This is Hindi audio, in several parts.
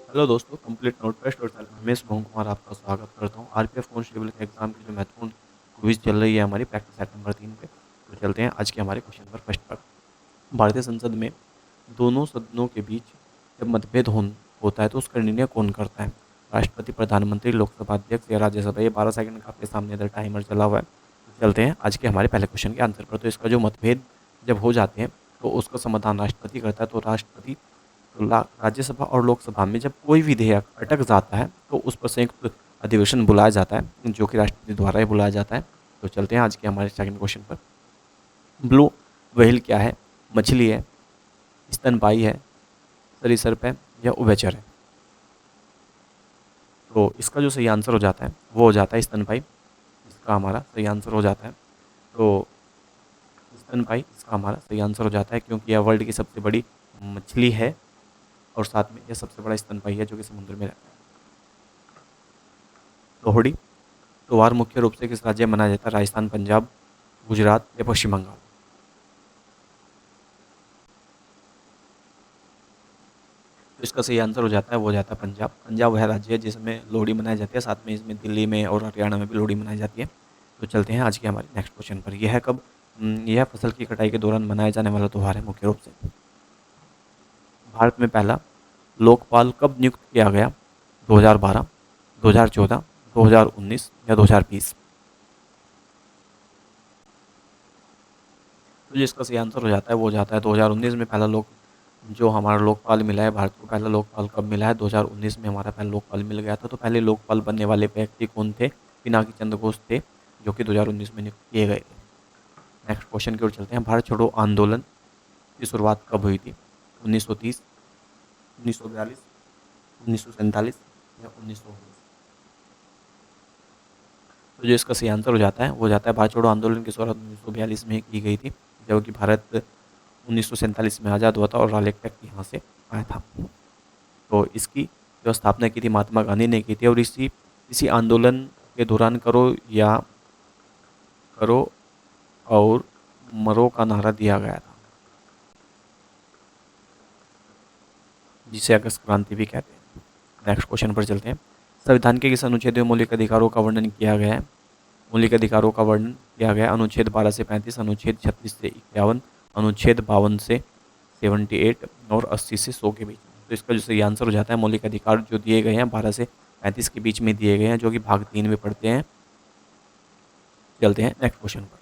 हेलो दोस्तों, कंप्लीट नोट पे स्टोरी टेल में मैं शुभम कुमार आपका स्वागत करता हूँ। आरपीएफ कांस्टेबल के एग्जाम की जो महत्वपूर्ण क्विज चल रही है हमारी प्रैक्टिस सेट नंबर 3 पे। तो चलते हैं आज के हमारे क्वेश्चन पर फर्स्ट पर। भारतीय संसद में दोनों सदनों के बीच जब मतभेद होता है तो उसका निर्णय कौन करता है? राष्ट्रपति, प्रधानमंत्री, लोकसभा अध्यक्ष या राज्यसभा? ये 12 सेकंड का आपके सामने इधर टाइमर चला हुआ है। तो चलते हैं आज के हमारे पहले क्वेश्चन के आंसर पर। तो इसका जो मतभेद जब हो जाते हैं तो उसका समाधान राष्ट्रपति करता है। तो राष्ट्रपति राज्यसभा और लोकसभा में जब कोई विधेयक अटक जाता है तो उस पर संयुक्त अधिवेशन बुलाया जाता है, जो कि राष्ट्रपति द्वारा ही बुलाया जाता है। तो चलते हैं आज के हमारे सेकंड क्वेश्चन पर। ब्लू व्हेल क्या है? मछली है, स्तनपायी है, सरीसृप है या उभयचर है? तो इसका जो सही आंसर हो जाता है वो हो जाता है स्तनपायी। इसका हमारा सही आंसर हो जाता है। तो स्तनपायी इसका हमारा सही आंसर हो जाता है, क्योंकि यह वर्ल्ड की सबसे बड़ी मछली है और साथ में यह सबसे बड़ा स्तनपायी है जो कि समुद्र में रहता है। लोहड़ी त्योहार मुख्य रूप से किस राज्य में मनाया जाता है? राजस्थान, पंजाब, गुजरात या पश्चिम बंगाल? तो इसका सही आंसर हो जाता है वो हो जाता है पंजाब। पंजाब वह राज्य है जिसमें लोहड़ी मनाई जाती है, साथ में इसमें दिल्ली में और हरियाणा में भी लोहड़ी मनाई जाती है। तो चलते हैं आज के हमारे नेक्स्ट क्वेश्चन पर। यह कब यह फसल की कटाई के दौरान मनाया जाने वाला त्यौहार है मुख्य रूप से? भारत में पहला लोकपाल कब नियुक्त किया गया? 2012, 2014, 2019 या 2020? तो जो इसका सही आंसर हो जाता है वो हो जाता है 2019 में पहला जो हमारा लोकपाल मिला है। भारत को पहला लोकपाल कब मिला है? 2019 में हमारा पहला लोकपाल मिल गया था। तो पहले लोकपाल बनने वाले व्यक्ति कौन थे? पिनाकी चंद्र घोष थे, जो कि 2019 में नियुक्त किए गए थे। नेक्स्ट क्वेश्चन की ओर चलते हैं। भारत छोड़ो आंदोलन की शुरुआत कब हुई थी? 1930, 1942, 1947 या 1919? तो जो इसका सही आंसर हो जाता है वो हो जाता है भारत छोड़ो आंदोलन की शुरुआत 1942 में की गई थी, जबकि भारत 1947 में आज़ाद हुआ था और रालेक्ट एक्ट यहाँ से आया था। तो इसकी जो स्थापना की थी महात्मा गांधी ने की थी, और इसी इसी आंदोलन के दौरान करो और मरो का नारा दिया गया था, जिसे अगस्त क्रांति भी कहते हैं। नेक्स्ट क्वेश्चन पर चलते हैं। संविधान के किस अनुच्छेद में मौलिक अधिकारों का वर्णन किया गया है? मौलिक अधिकारों का वर्णन किया गया अनुच्छेद 12 से 35, अनुच्छेद 36 से 51, अनुच्छेद 52 से 78 और 80 से 100 के बीच में। तो इसका जो सही आंसर हो जाता है मौलिक अधिकार जो दिए गए हैं 12 से 35 के बीच में दिए गए हैं, जो कि भाग 3 में पढ़ते हैं। चलते हैं नेक्स्ट क्वेश्चन पर।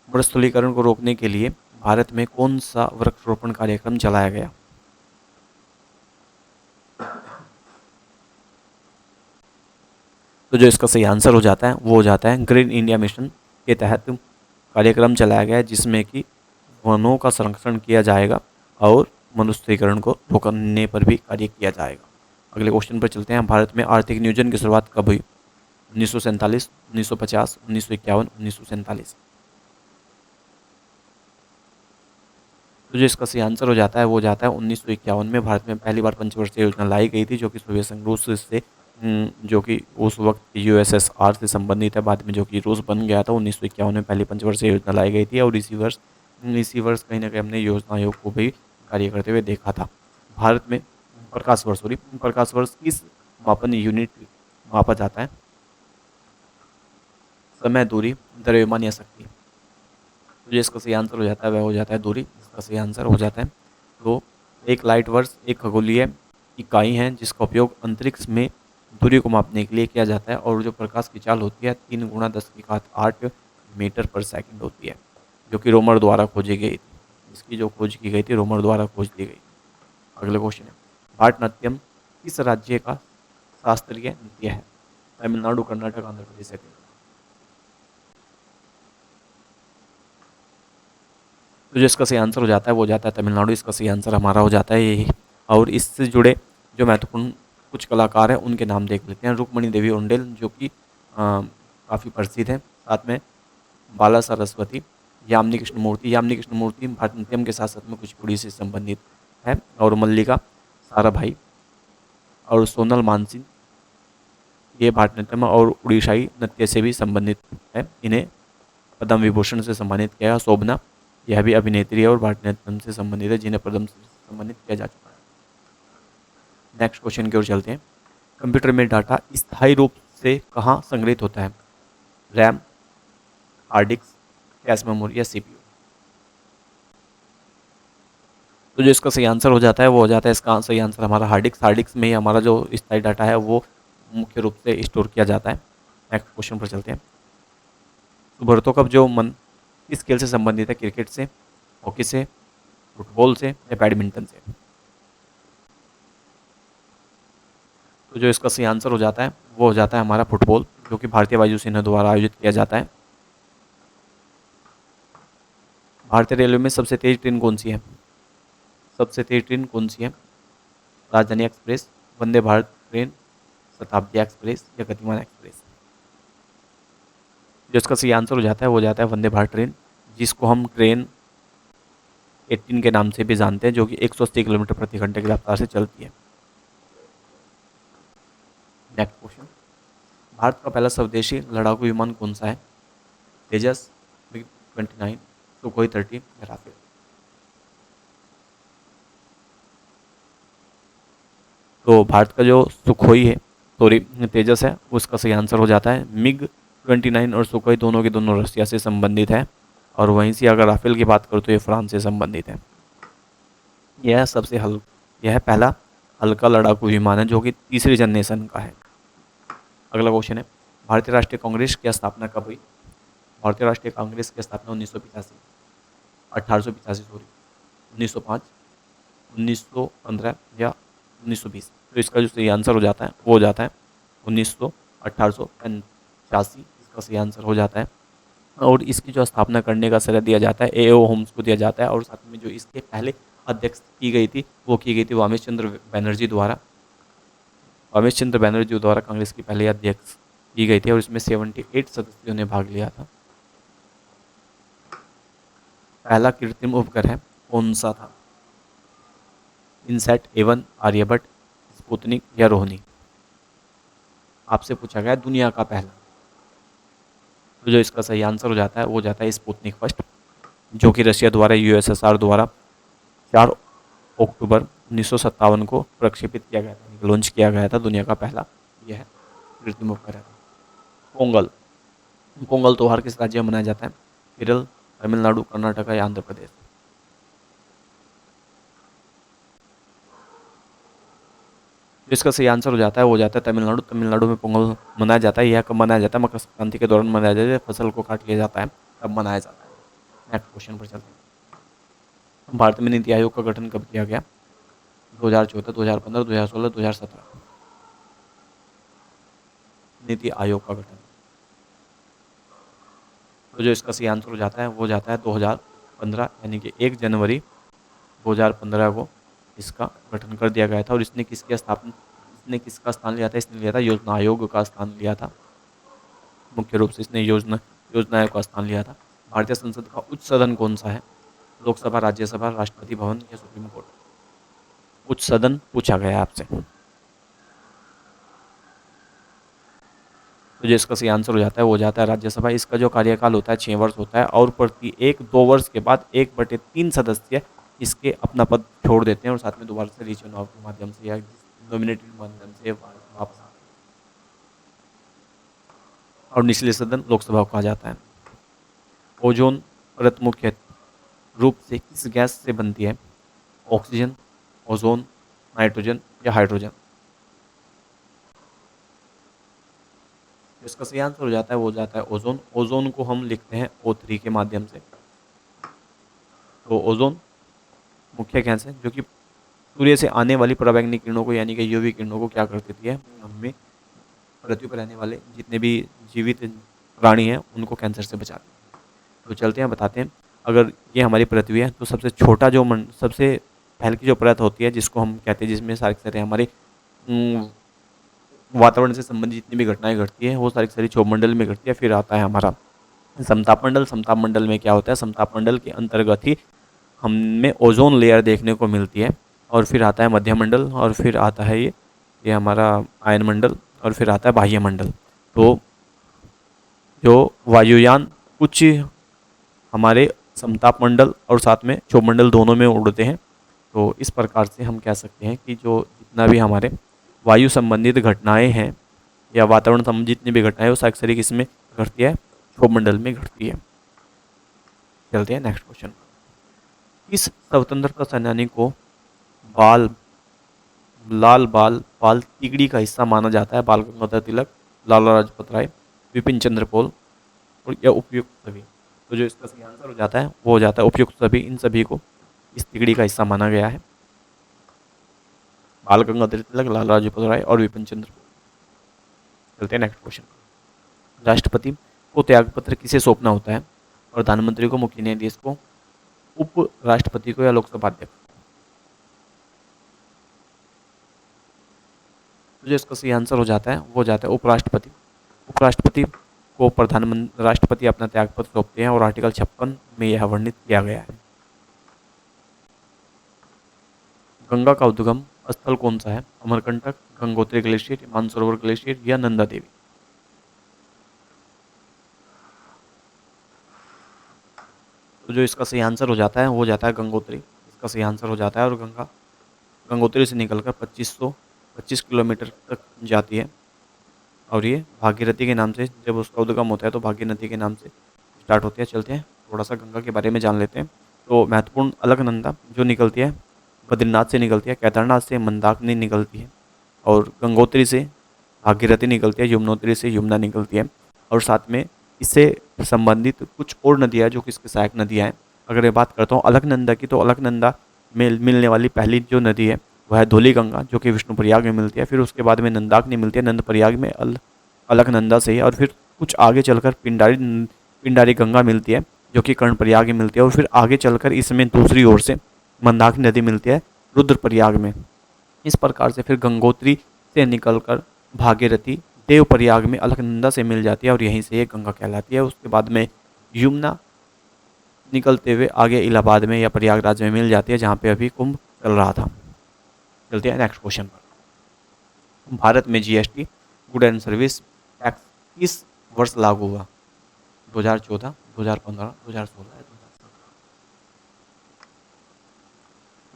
मरुस्थलीकरण को रोकने के लिए भारत में कौन सा वृक्षारोपण कार्यक्रम चलाया गया? तो जो इसका सही आंसर हो जाता है वो हो जाता है ग्रीन इंडिया मिशन के तहत कार्यक्रम चलाया गया है, जिसमें कि वनों का संरक्षण किया जाएगा और मनुष्यीकरण को रोकने पर भी कार्य किया जाएगा। अगले क्वेश्चन पर चलते हैं। भारत में आर्थिक नियोजन की शुरुआत कब हुई? 1947, 1950, 1951, 1947? तो जो इसका सही आंसर हो जाता है वो हो जाता है 1951 में भारत में पहली बार पंचवर्षीय योजना लाई गई थी, जो कि सोवियत संघ रूस से जो कि उस वक्त यूएसएसआर से संबंधित है, बाद में जो कि रूस बन गया था। 1951 में पहली पंचवर्षीय योजना लाई गई थी, और इसी वर्ष कहीं ना कहीं हमने योजना आयोग को भी कार्य करते हुए देखा था। भारत में प्रकाश वर्ष किस मापन यूनिट मापा जाता है? समय, दूरी, द्रव्यमान या शक्ति? तो जो इसका सही आंसर हो जाता है वह हो जाता है दूरी। इसका सही आंसर हो जाता है। तो एक लाइट वर्ष एक खगोलीय इकाई है जिसका उपयोग अंतरिक्ष में दूरी को मापने के लिए किया जाता है, और जो प्रकाश की चाल होती है 3 × 10⁸ मीटर पर सेकंड होती है, जो कि रोमर द्वारा खोजी गई थी। इसकी जो खोज की गई थी रोमर द्वारा खोज दी गई। अगले क्वेश्चन है। भारतनाट्यम किस राज्य का शास्त्रीय नृत्य है? तमिलनाडु, कर्नाटक, आंध्र प्रदेश है? तो जो इसका सही आंसर हो जाता है वो हो जाता है तमिलनाडु। इसका सही आंसर हमारा हो जाता है यही। और इससे जुड़े जो महत्वपूर्ण कुछ कलाकार हैं उनके नाम देख लेते हैं। रुक्मणी देवी उंडेल, जो कि काफ़ी प्रसिद्ध है। साथ में बाला सरस्वती, यामिनी कृष्ण मूर्ति भरतनाट्यम के साथ साथ में कुचिपुड़ी से संबंधित है, और मल्लिका साराभाई और सोनल मानसिंह, ये भारतनाट्यम और उड़ीसाई नृत्य से भी संबंधित है। इन्हें पद्म विभूषण से सम्मानित किया है। शोभना, यह भी अभिनेत्री है और भारतनाट्यम से संबंधित है, जिन्हें पद्म से सम्मानित किया जा चुका है। नेक्स्ट क्वेश्चन की ओर चलते हैं। कंप्यूटर में डाटा स्थायी रूप से कहाँ संग्रहित होता है? RAM, hard disk, cache memory या सीपीयू? तो जो इसका सही आंसर हो जाता है वो हो जाता है, इसका सही आंसर हमारा हार्ड डिस्क। हार्ड डिस्क में ही हमारा जो स्थायी डाटा है वो मुख्य रूप से स्टोर किया जाता है। नेक्स्ट क्वेश्चन पर चलते हैं। सुब्रतो कप जो मन किस खेल से संबंधित है? क्रिकेट से, हॉकी से, फुटबॉल से या बैडमिंटन से? तो जो इसका सही आंसर हो जाता है वो हो जाता है हमारा फुटबॉल, जो कि भारतीय वायुसेना द्वारा आयोजित किया जाता है। भारतीय रेलवे में सबसे तेज ट्रेन कौन सी है? सबसे तेज ट्रेन कौन सी है? राजधानी एक्सप्रेस, वंदे भारत ट्रेन, शताब्दी एक्सप्रेस या गतिमान एक्सप्रेस? जो इसका सही आंसर हो जाता है वो हो जाता है वंदे भारत ट्रेन, जिसको हम ट्रेन 18 के नाम से भी जानते हैं, जो कि 180 किलोमीटर प्रति घंटे की रफ्तार से चलती है। Next question. भारत का पहला स्वदेशी लड़ाकू विमान कौन सा है? तेजस, मिग 29, सुखोई 30 या राफेल? तो भारत का जो सुखोई है, सॉरी तेजस है, उसका सही आंसर हो जाता है। मिग 29 और सुखोई दोनों के दोनों रशिया से संबंधित है, और वहीं से अगर राफेल की बात करूँ तो ये फ्रांस से संबंधित है। यह सबसे यह पहला हल्का लड़ाकू विमान है जो कि तीसरी जनरेशन का है। अगला क्वेश्चन है, भारतीय राष्ट्रीय कांग्रेस की स्थापना कब हुई? भारतीय राष्ट्रीय कांग्रेस की स्थापना 1985, 1885 सॉरी, 1905, 1915 या 1920? तो इसका जो सही आंसर हो जाता है वो हो जाता है 1885, इसका सही आंसर हो जाता है। और इसकी जो स्थापना करने का श्रेय दिया जाता है एओ होम्स को दिया जाता है, और साथ में जो इसके पहले अध्यक्ष की गई थी वो की गई थी वामेश चंद्र बनर्जी द्वारा। वामेश चंद्र बनर्जी द्वारा कांग्रेस की पहले अध्यक्ष की गई थी, और इसमें 78 सदस्यों ने भाग लिया था। पहला कृत्रिम उपग्रह कौन सा था? इनसैट, एवन, आर्यभट्ट, स्पुतनिक या रोहिणी? आपसे पूछा गया दुनिया का पहला। तो जो इसका सही आंसर हो जाता है वो हो जाता है स्पुतनिक फर्स्ट, जो कि रशिया द्वारा यूएसएसआर द्वारा 4 अक्टूबर 1957 को प्रक्षेपित किया गया था, लॉन्च किया गया था। दुनिया का पहला यह कृत्रिम उपग्रह था। पोंगल, पोंगल त्योहार किस राज्य में मनाया जाता है? केरल, तमिलनाडु, कर्नाटक या आंध्र प्रदेश? जो इसका सही आंसर हो जाता है वो हो जाता है तमिलनाडु। तमिलनाडु में पोंगल मनाया जाता है। यह कब मनाया जाता है? मकर संक्रांति के दौरान मनाया जाता है, फसल को काट लिया जाता है तब मनाया जाता है। नेक्स्ट क्वेश्चन पर चलते हैं। भारत में नीति आयोग का गठन कब किया गया? 2014, 2015, 2016, 2017? नीति आयोग का गठन। तो जो इसका सही आंसर हो जाता है वो हो जाता है 2015, यानी कि 1 जनवरी 2015 को इसका गठन कर दिया गया था। और इसने किसका स्थान लिया था? इसने लिया था योजना आयोग का स्थान लिया था। मुख्य रूप से इसने योजना आयोग का स्थान लिया था। भारतीय संसद का उच्च सदन कौन सा है? लोकसभा, राज्यसभा, राष्ट्रपति भवन या सुप्रीम कोर्ट? उच्च सदन पूछा गया आपसे। तो जो इसका सही आंसर हो जाता है वो हो जाता है राज्यसभा। इसका जो कार्यकाल होता है 6 वर्ष होता है, और प्रति 2 वर्ष के बाद 1/3 सदस्य इसके अपना पद छोड़ देते हैं और साथ में दोबारा से रीचुनाव के माध्यम से या नॉमिनेटेड माध्यम से वापस आते हैं। और निचले सदन लोकसभा को कहा जाता है। ओजोन परत मुख्य रूप से किस गैस से बनती है? ऑक्सीजन, ओजोन, नाइट्रोजन या हाइड्रोजन? इसका सही आंसर हो जाता है वो हो जाता है ओजोन। ओजोन को हम लिखते हैं O3 के माध्यम से। तो ओजोन मुख्य गैस है जो कि सूर्य से आने वाली पराबैंगनी किरणों को, यानी कि यूवी किरणों को क्या कर देती है? हमें पृथ्वी पर रहने वाले जितने भी जीवित प्राणी हैं उनको कैंसर से बचाती है। तो चलते हैं बताते हैं। अगर ये हमारी पृथ्वी है तो सबसे छोटा जो सबसे पहले की जो परत होती है जिसको हम कहते हैं, जिसमें सारी सारे हमारे वातावरण से संबंधित जितनी भी घटनाएं घटती है वो सारी सारी क्षोभमंडल में घटती है। फिर आता है हमारा समताप मंडल। समताप मंडल में क्या होता है? समताप मंडल के अंतर्गत ही हमें ओजोन लेयर देखने को मिलती है। और फिर आता है मध्य मंडल, और फिर आता है ये हमारा आयन मंडल, और फिर आता है बाह्य मंडल। तो जो वायुयान कुछ हमारे समताप मंडल और साथ में क्षोभमंडल दोनों में उड़ते हैं। तो इस प्रकार से हम कह सकते हैं कि जो जितना भी हमारे वायु संबंधित घटनाएं हैं या वातावरण संबंधी जितनी भी घटनाएं वो अक्सर किसमें घटती है, क्षोभमंडल में घटती है। चलते हैं नेक्स्ट क्वेश्चन। इस स्वतंत्रता सेनानी को बाल लाल बाल पाल तिगड़ी का हिस्सा माना जाता है? बाल गंगाधर तिलक, लाला लाजपत राय, विपिन चंद्र पॉल और या उपयुक्त सभी। तो जो इसका सही आंसर हो जाता है वो हो जाता है उपयुक्त सभी। इन सभी को इस तिगड़ी का हिस्सा माना गया है। बाल गंगाधर तिलक, लाला लाजपत राय और विपिन चंद्र पॉल। चलते हैं नेक्स्ट क्वेश्चन। राष्ट्रपति को त्यागपत्र किसे सौंपना होता है? प्रधानमंत्री को, मुख्य न्यायाधीश को, उप राष्ट्रपति को या लोकसभा अध्यक्ष? तो जो इसका सही आंसर हो जाता है वो हो जाता है उपराष्ट्रपति। उपराष्ट्रपति को प्रधानमंत्री राष्ट्रपति अपना त्यागपत्र सौंपते हैं और आर्टिकल 56 में यह वर्णित किया गया है। गंगा का उद्गम स्थल कौन सा है? अमरकंटक, गंगोत्री ग्लेशियर, मानसरोवर ग्लेशियर या नंदा देवी? तो जो इसका सही आंसर हो जाता है वो हो जाता है गंगोत्री। इसका सही आंसर हो जाता है। और गंगोत्री से निकलकर 2525 किलोमीटर तक जाती है और ये भागीरथी के नाम से, जब उसका उद्गम होता है तो भागीरथी के नाम से स्टार्ट होती है। चलते हैं थोड़ा सा गंगा के बारे में जान लेते हैं। तो महत्वपूर्ण अलकनंदा जो निकलती है बद्रीनाथ से निकलती है, केदारनाथ से मंदाकिनी निकलती है और गंगोत्री से भागीरथी निकलती है, यमुनोत्री से यमुना निकलती है और साथ में इससे संबंधित कुछ और नदियाँ जो कि इसकी सहायक नदियाँ हैं। अगर मैं बात करता हूँ अलकनंदा की, तो अलकनंदा में मिलने वाली पहली जो नदी है वह है धौली गंगा जो कि विष्णुप्रयाग में मिलती है। फिर उसके बाद में नंदाकिनी मिलती है नंद प्रयाग में अलकनंदा से ही। और फिर कुछ आगे चलकर पिंडारी गंगा मिलती है जो कि कर्णप्रयाग में मिलती है। और फिर आगे चलकर इसमें दूसरी ओर से मंदाकिनी नदी मिलती है रुद्रप्रयाग में। इस प्रकार से फिर गंगोत्री से निकलकर भागीरथी देवप्रयाग में अलकनंदा से मिल जाती है और यहीं से ये गंगा कहलाती है। उसके बाद में यमुना निकलते हुए आगे इलाहाबाद में या प्रयागराज में मिल जाती है जहाँ पे अभी कुंभ चल रहा था। चलते हैं नेक्स्ट क्वेश्चन पर। भारत में GST good and service tax किस वर्ष लागू हुआ? 2014, 2015, 2016 या 2017?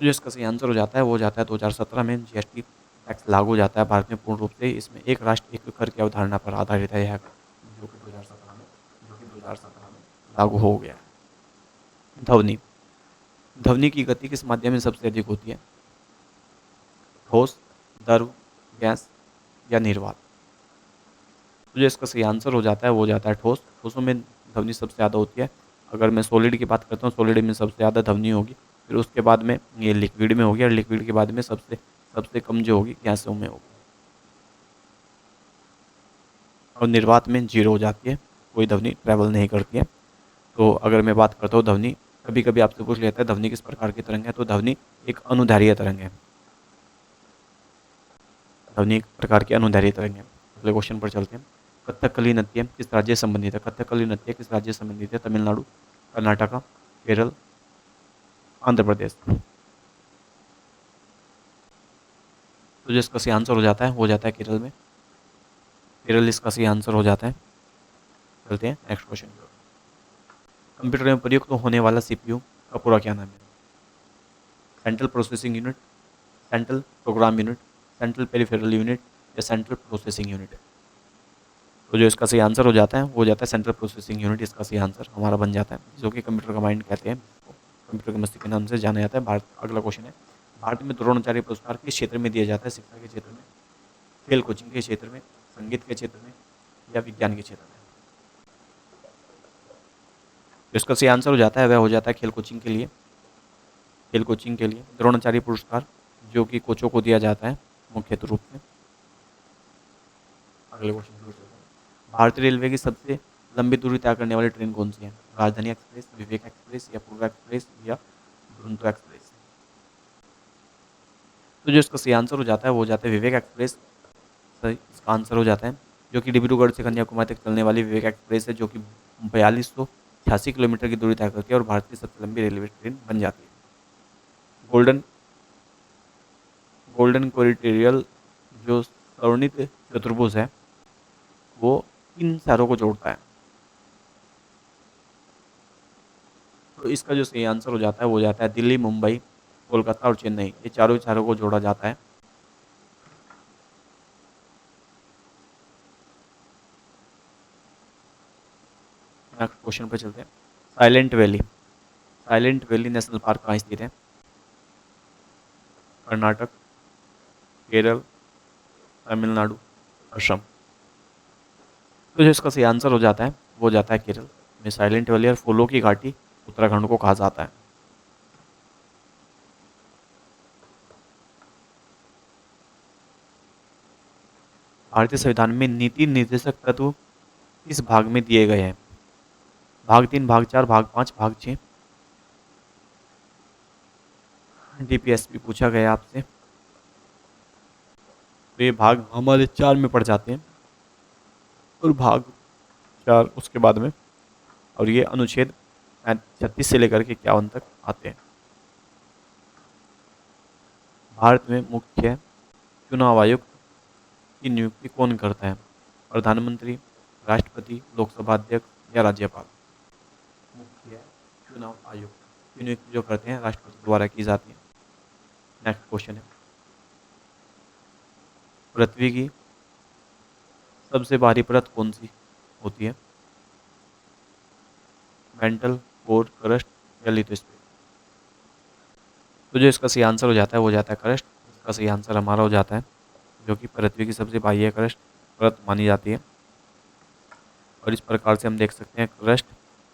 जो इसका सही आंसर हो जाता है वो हो जाता है 2017 में जीएसटी टैक्स लागू हो जाता है भारत में पूर्ण रूप से। इसमें एक राष्ट्र एक कर की अवधारणा पर आधारित है यह कर, जो कि 2017 में लागू हो गया है। ध्वनि ध्वनि की गति किस माध्यम में सबसे अधिक होती है? ठोस, द्रव, गैस या निर्वात? तो जो इसका सही आंसर हो जाता है वो हो जाता है ठोस। ठोसों में ध्वनि सबसे ज़्यादा होती है। अगर मैं सॉलिड की बात करता हूँ, सॉलिड में सबसे ज़्यादा ध्वनि होगी। फिर उसके बाद में ये लिक्विड में होगी और लिक्विड के बाद में सबसे सबसे कम जो होगी गैसों में होगी। और निर्वात में जीरो हो जाती है, कोई ध्वनि ट्रैवल नहीं करती है। तो अगर मैं बात करता हूँ ध्वनि, कभी कभी आपसे पूछ लेता है ध्वनि किस प्रकार की तरंग है, तो ध्वनि एक अनुदैर्घ्य तरंग है। ध्वनि एक प्रकार की अनुदैर्घ्य तरंग है। अगले क्वेश्चन पर चलते हैं। कथकली नृत्य किस राज्य से संबंधित है? कथकली नृत्य किस राज्य से संबंधित है? तमिलनाडु, कर्नाटका, केरल, आंध्र प्रदेश? तो जो इसका सही आंसर हो जाता है वो हो जाता है केरल में। केरल इसका सही आंसर हो जाता है। चलते हैं नेक्स्ट क्वेश्चन। कंप्यूटर में प्रयुक्त होने वाला सीपीयू का पूरा क्या नाम है? Central processing unit, central program unit, central peripheral unit या सेंट्रल प्रोसेसिंग यूनिट? तो जो इसका सही आंसर हो जाता है वो हो जाता है सेंट्रल प्रोसेसिंग यूनिट। इसका सही आंसर हमारा बन जाता है, जो कि कंप्यूटर का माइंड कहते हैं, कंप्यूटर के मस्तिष्क के नाम से जाना जाता है। भारत अगला क्वेश्चन है। भारत में द्रोणाचार्य पुरस्कार किस क्षेत्र में दिया जाता है? शिक्षा के क्षेत्र में, खेल कोचिंग के क्षेत्र में, संगीत के क्षेत्र में या विज्ञान के क्षेत्र में? तो इसका सही आंसर हो जाता है वह हो जाता है खेल कोचिंग के लिए। खेल कोचिंग के लिए द्रोणाचार्य पुरस्कार जो कि कोचों को दिया जाता है मुख्य रूप से। अगले क्वेश्चन पर चलते हैं। भारतीय रेलवे की सबसे लंबी दूरी तय करने वाली ट्रेन कौन सी है? राजधानी एक्सप्रेस, विवेक एक्सप्रेस या पूर्वा एक्सप्रेस या दुरंतो एक्सप्रेस? तो जो इसका सही आंसर हो जाता है वो हो जाता है विवेक एक्सप्रेस। सही इसका आंसर हो जाता है, जो कि डिब्रूगढ़ से कन्याकुमारी तक चलने वाली विवेक एक्सप्रेस है, जो कि 4286 किलोमीटर की दूरी तय करती है और भारत की सबसे लंबी रेलवे ट्रेन बन जाती है। गोल्डन गोल्डन कॉरिडोरियल जो स्वर्णित चतुर्भुज है वो किन शहरों को जोड़ता है? तो इसका जो सही आंसर हो जाता है वो हो जाता है दिल्ली, मुंबई, कोलकाता और चेन्नई, ये चारों शहरों को जोड़ा जाता है। नेक्स्ट क्वेश्चन पे चलते हैं। Silent valley, silent valley national park कहाँ स्थित है? कर्नाटक, केरल, तमिलनाडु, असम। तो जो इसका सही आंसर हो जाता है वो हो जाता है केरल में। साइलेंट वैली और फूलों की घाटी उत्तराखंड को कहा जाता है। भारतीय संविधान में नीति निर्देशक तत्व किस भाग में दिए गए हैं? भाग 3, भाग 4, भाग 5, भाग 6। डीपीएसपी पूछा गया आपसे, तो ये भाग हमारे 4 में पड़ जाते हैं और भाग 4 उसके बाद में, और ये अनुच्छेद 36 से लेकर के 51 तक आते हैं। भारत में मुख्य चुनाव आयुक्त की नियुक्ति कौन करता है? प्रधानमंत्री, राष्ट्रपति, लोकसभा अध्यक्ष या राज्यपाल? मुख्य चुनाव आयुक्त की नियुक्ति जो करते हैं राष्ट्रपति द्वारा की जाती है। नेक्स्ट क्वेश्चन है, पृथ्वी की सबसे भारी परत कौन सी होती है? मेंटल, कोर, क्रस्ट या लिथोस्फीयर? तो जो इसका सही आंसर हो जाता है वो हो जाता है क्रस्ट। इसका सही आंसर हमारा हो जाता है, जो कि पृथ्वी की सबसे बाह्य क्रस्ट परत मानी जाती है। और इस प्रकार से हम देख सकते हैं क्रस्ट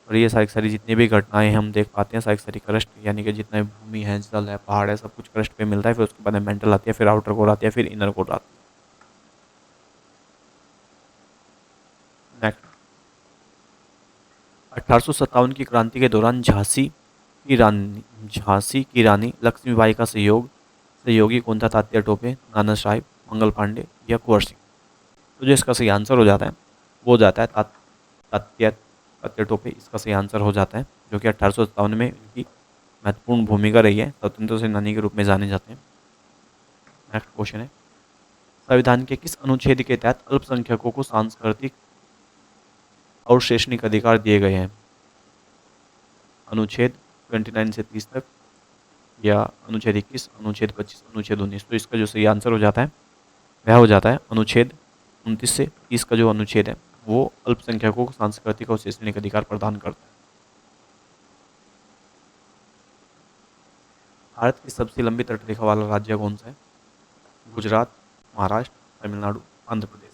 और ये सारी जितनी भी घटनाएं हम देख पाते हैं सारी क्रस्ट, यानी कि जितना भी भूमि है, जल है, पहाड़ है, सब कुछ क्रस्ट पे मिलता है। फिर उसके बाद में मेंटल आती है, फिर आउटर कोर आती है, फिर इनर कोर आती है। नेक्स्ट, 1857 की क्रांति के दौरान झांसी की रानी लक्ष्मीबाई का सहयोगी कौन था? तात्या टोपे, नाना साहिब, मंगल पांडे या कुंवर सिंह? तो जो इसका सही आंसर हो जाता है वो हो जाता है तात्या तात्या टोपे। इसका सही आंसर हो जाता है, जो कि 1857 में इनकी महत्वपूर्ण भूमिका रही है, स्वतंत्रता सेनानी के रूप में जाने जाते हैं। नेक्स्ट क्वेश्चन है, संविधान के किस अनुच्छेद के तहत अल्पसंख्यकों को सांस्कृतिक और शैक्षणिक अधिकार दिए गए हैं? अनुच्छेद 29 से 30 तक, या अनुच्छेद 21, अनुच्छेद 25, अनुच्छेद 19? तो इसका जो सही आंसर हो जाता है वह हो जाता है अनुच्छेद 29 से 30 का जो अनुच्छेद है वो अल्पसंख्यकों को सांस्कृतिक और शैक्षणिक अधिकार प्रदान करता है। भारत की सबसे लंबी तटरेखा वाला राज्य कौन सा है? गुजरात, महाराष्ट्र, तमिलनाडु, आंध्र प्रदेश?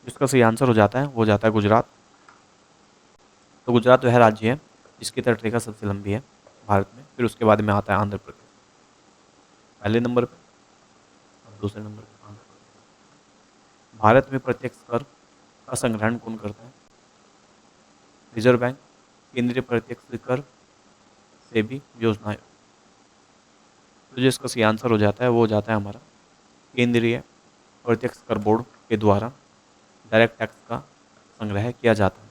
इसका सही आंसर हो जाता है वो हो जाता है गुजरात। तो गुजरात वह राज्य है जिसकी तटरेखा सबसे लंबी है भारत में। फिर उसके बाद में आता है आंध्र प्रदेश पहले नंबर पे, और दूसरे नंबर पे आंध्र प्रदेश। भारत में प्रत्यक्ष कर का संग्रहण कौन करता है? रिजर्व बैंक, केंद्रीय प्रत्यक्ष कर, सेबी, योजना आयोग? तो जो इसका सही आंसर हो जाता है वो हो जाता है हमारा केंद्रीय प्रत्यक्ष कर बोर्ड के द्वारा डायरेक्ट टैक्स का संग्रह किया जाता है।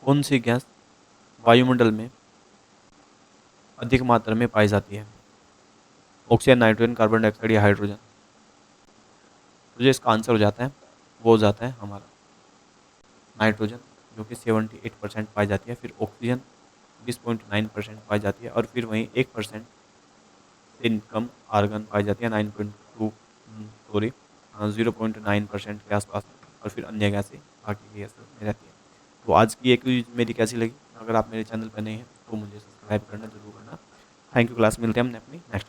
कौन सी गैस वायुमंडल में अधिक मात्रा में पाई जाती है? ऑक्सीजन, नाइट्रोजन, कार्बन डाइऑक्साइड या हाइड्रोजन? तो जो इसका आंसर हो जाता है वो हो जाता है हमारा नाइट्रोजन, जो कि 78% पाई जाती है। फिर ऑक्सीजन 20.9% पाई जाती है, और फिर वहीं 1% से कम आर्गन पाई जाती है, 9.2 सॉरी 0.9% के आसपास। और फिर अन्य गैसें बाकी की गैसें में रहती है। तो आज की एक वीडियो मेरी कैसी लगी? अगर आप मेरे चैनल पर नए हैं तो मुझे सब्सक्राइब करना जरूर करना। Thank you. क्लास मिलते हैं हमने अपनी नेक्स्ट